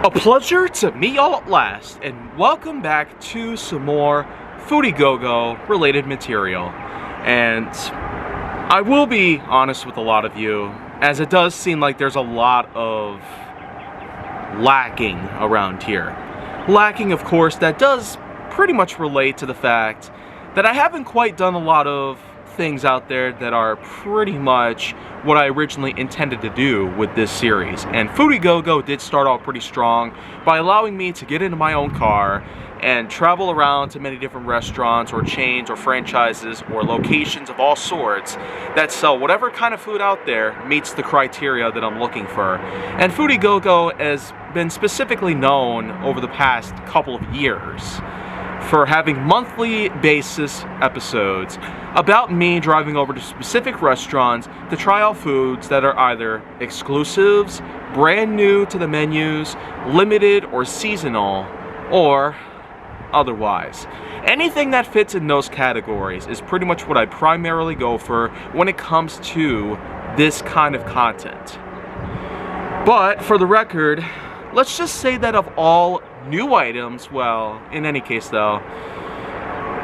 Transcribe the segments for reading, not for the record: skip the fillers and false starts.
A pleasure to meet y'all at last, and welcome back to some more Foodie Go-Go related material. And I will be honest with a lot of you, as it does seem like there's a lot of lacking around here. Lacking, of course, that does pretty much relate to the fact that I haven't quite done a lot of things out there that are pretty much what I originally intended to do with this series. And Foodie Go-Go did start off pretty strong by allowing me to get into my own car and travel around to many different restaurants or chains or franchises or locations of all sorts that sell whatever kind of food out there meets the criteria that I'm looking for. And Foodie Go-Go has been specifically known over the past couple of years for having monthly basis episodes about me driving over to specific restaurants to try out foods that are either exclusives, brand new to the menus, limited or seasonal, or otherwise. Anything that fits in those categories is pretty much what I primarily go for when it comes to this kind of content. But for the record, let's just say that of all new items, well, in any case though,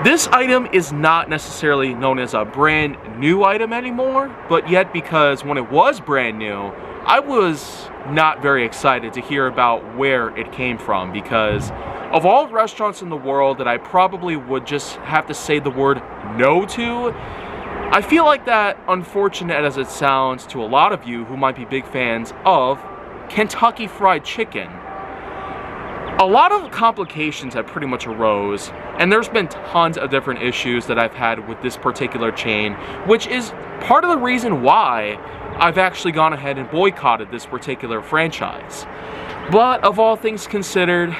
this item is not necessarily known as a brand new item anymore, but yet because when it was brand new, I was not very excited to hear about where it came from, because of all restaurants in the world that I probably would just have to say the word no to, I feel like that, unfortunate as it sounds to a lot of you who might be big fans of Kentucky Fried Chicken, a lot of complications have pretty much arose, and there's been tons of different issues that I've had with this particular chain, which is part of the reason why I've actually gone ahead and boycotted this particular franchise. But of all things considered,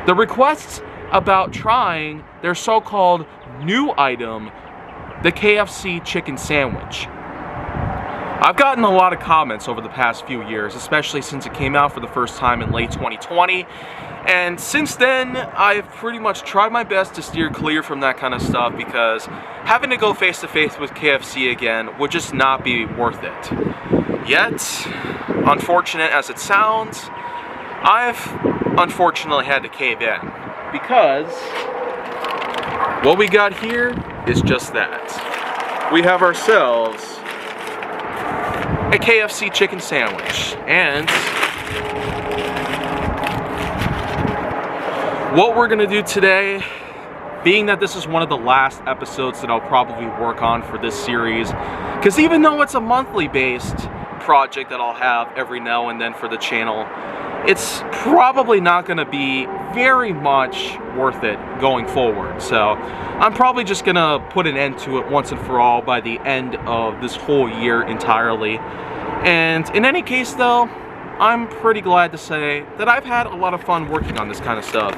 the requests about trying their so-called new item, the KFC chicken sandwich. I've gotten a lot of comments over the past few years, especially since it came out for the first time in late 2020. And since then, I've pretty much tried my best to steer clear from that kind of stuff, because having to go face to face with KFC again would just not be worth it. Yet, unfortunate as it sounds, I've unfortunately had to cave in, because what we got here is just that. We have ourselves a KFC chicken sandwich, and what we're gonna do today, being that this is one of the last episodes that I'll probably work on for this series, because even though it's a monthly based project that I'll have every now and then for the channel, it's probably not gonna be very much worth it going forward. So I'm probably just gonna put an end to it once and for all by the end of this whole year entirely. And in any case though, I'm pretty glad to say that I've had a lot of fun working on this kind of stuff.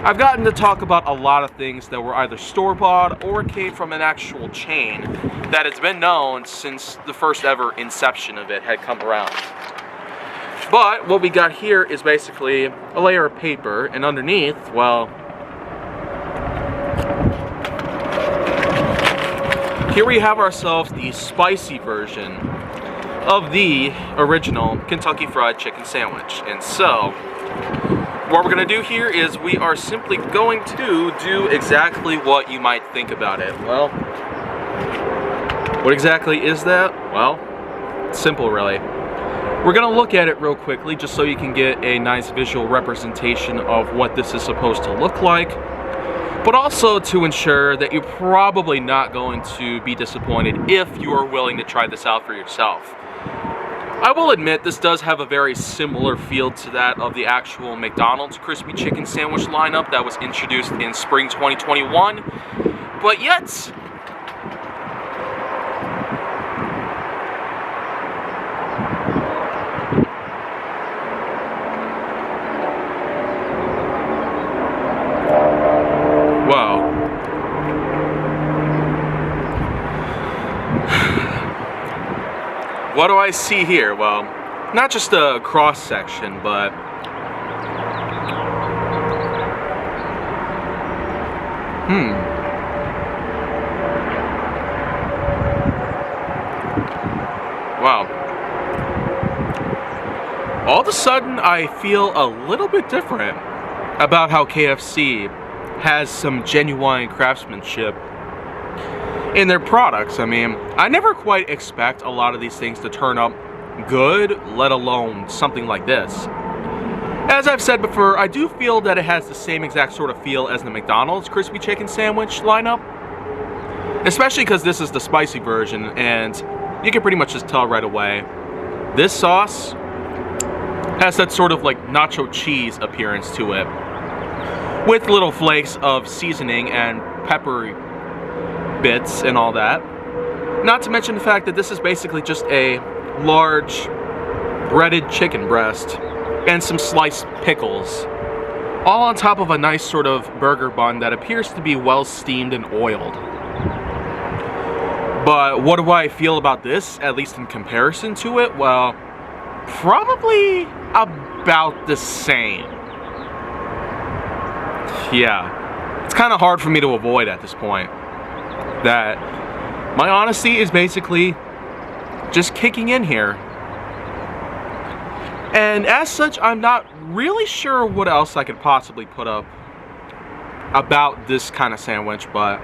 I've gotten to talk about a lot of things that were either store-bought or came from an actual chain that has been known since the first ever inception of it had come around. But what we got here is basically a layer of paper, and underneath, well, here we have ourselves the spicy version of the original Kentucky Fried Chicken sandwich. And so, what we're gonna do here is we are simply going to do exactly what you might think about it. Well, what exactly is that? Well, it's simple really. We're gonna look at it real quickly just so you can get a nice visual representation of what this is supposed to look like, but also to ensure that you're probably not going to be disappointed if you are willing to try this out for yourself. I will admit this does have a very similar feel to that of the actual McDonald's crispy chicken sandwich lineup that was introduced in spring 2021, but yet wow. What do I see here? Well, not just a cross section, but wow. all of a sudden I feel a little bit different about how KFC has some genuine craftsmanship in their products. I mean, I never quite expect a lot of these things to turn up good, let alone something like this. As I've said before, I do feel that it has the same exact sort of feel as the McDonald's crispy chicken sandwich lineup. Especially because this is the spicy version, and you can pretty much just tell right away. This sauce has that sort of like nacho cheese appearance to it, with little flakes of seasoning and peppery bits and all that. Not to mention the fact that this is basically just a large breaded chicken breast and some sliced pickles, all on top of a nice sort of burger bun that appears to be well steamed and oiled. But what do I feel about this, at least in comparison to it? Well, probably about the same. Yeah, it's kind of hard for me to avoid at this point. That my honesty is basically just kicking in here. And as such, I'm not really sure what else I could possibly put up about this kind of sandwich, but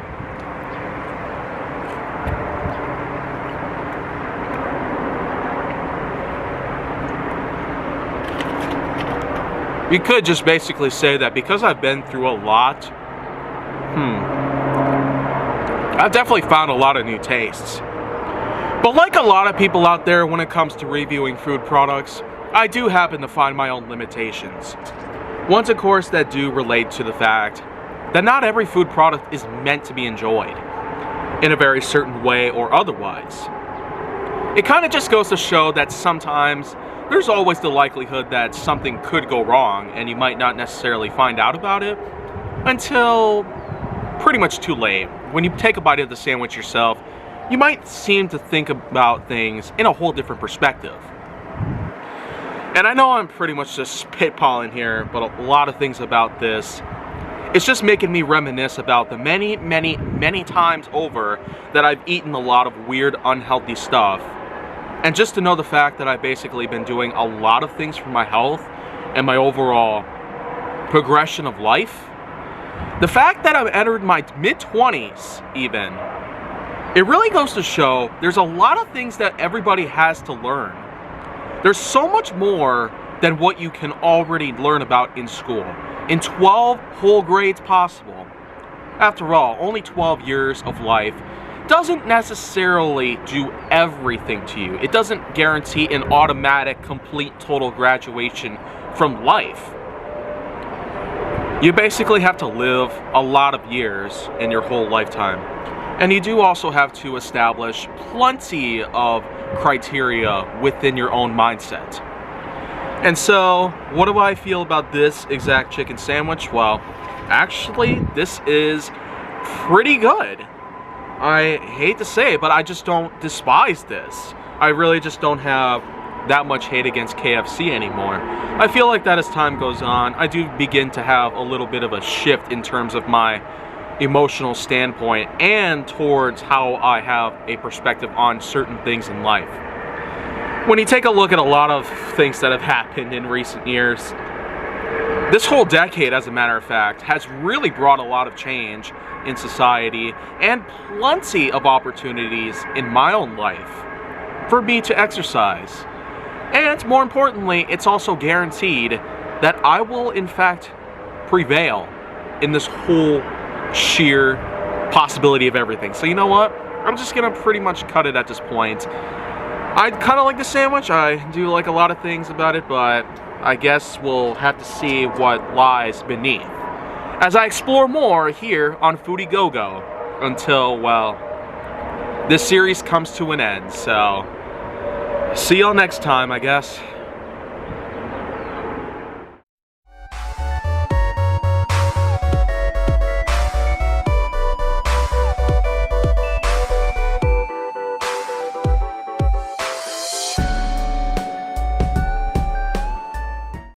you could just basically say that because I've been through a lot, I've definitely found a lot of new tastes. But like a lot of people out there when it comes to reviewing food products, I do happen to find my own limitations. Ones, of course, that do relate to the fact that not every food product is meant to be enjoyed in a very certain way or otherwise. It kind of just goes to show that sometimes there's always the likelihood that something could go wrong and you might not necessarily find out about it until pretty much too late. When you take a bite of the sandwich yourself, you might seem to think about things in a whole different perspective. And I know I'm pretty much just spitballing here, but a lot of things about this, it's just making me reminisce about the many, many, many times over that I've eaten a lot of weird, unhealthy stuff. And just to know the fact that I've basically been doing a lot of things for my health and my overall progression of life. The fact that I've entered my mid-20s even, it really goes to show there's a lot of things that everybody has to learn. There's so much more than what you can already learn about in school. In 12 whole grades possible. After all, only 12 years of life doesn't necessarily do everything to you. It doesn't guarantee an automatic, complete, total graduation from life. You basically have to live a lot of years in your whole lifetime. And you do also have to establish plenty of criteria within your own mindset. And so, what do I feel about this exact chicken sandwich? Well, actually, this is pretty good. I hate to say it, but I just don't despise this. I really just don't have that much hate against KFC anymore. I feel like that as time goes on, I do begin to have a little bit of a shift in terms of my emotional standpoint and towards how I have a perspective on certain things in life. When you take a look at a lot of things that have happened in recent years, this whole decade, as a matter of fact, has really brought a lot of change in society and plenty of opportunities in my own life for me to exercise. And more importantly, it's also guaranteed that I will in fact prevail in this whole sheer possibility of everything. So you know what? I'm just gonna pretty much cut it at this point. I kind of like the sandwich. I do like a lot of things about it, but I guess we'll have to see what lies beneath as I explore more here on Foodie Go-Go until, well, this series comes to an end. So see y'all next time, I guess.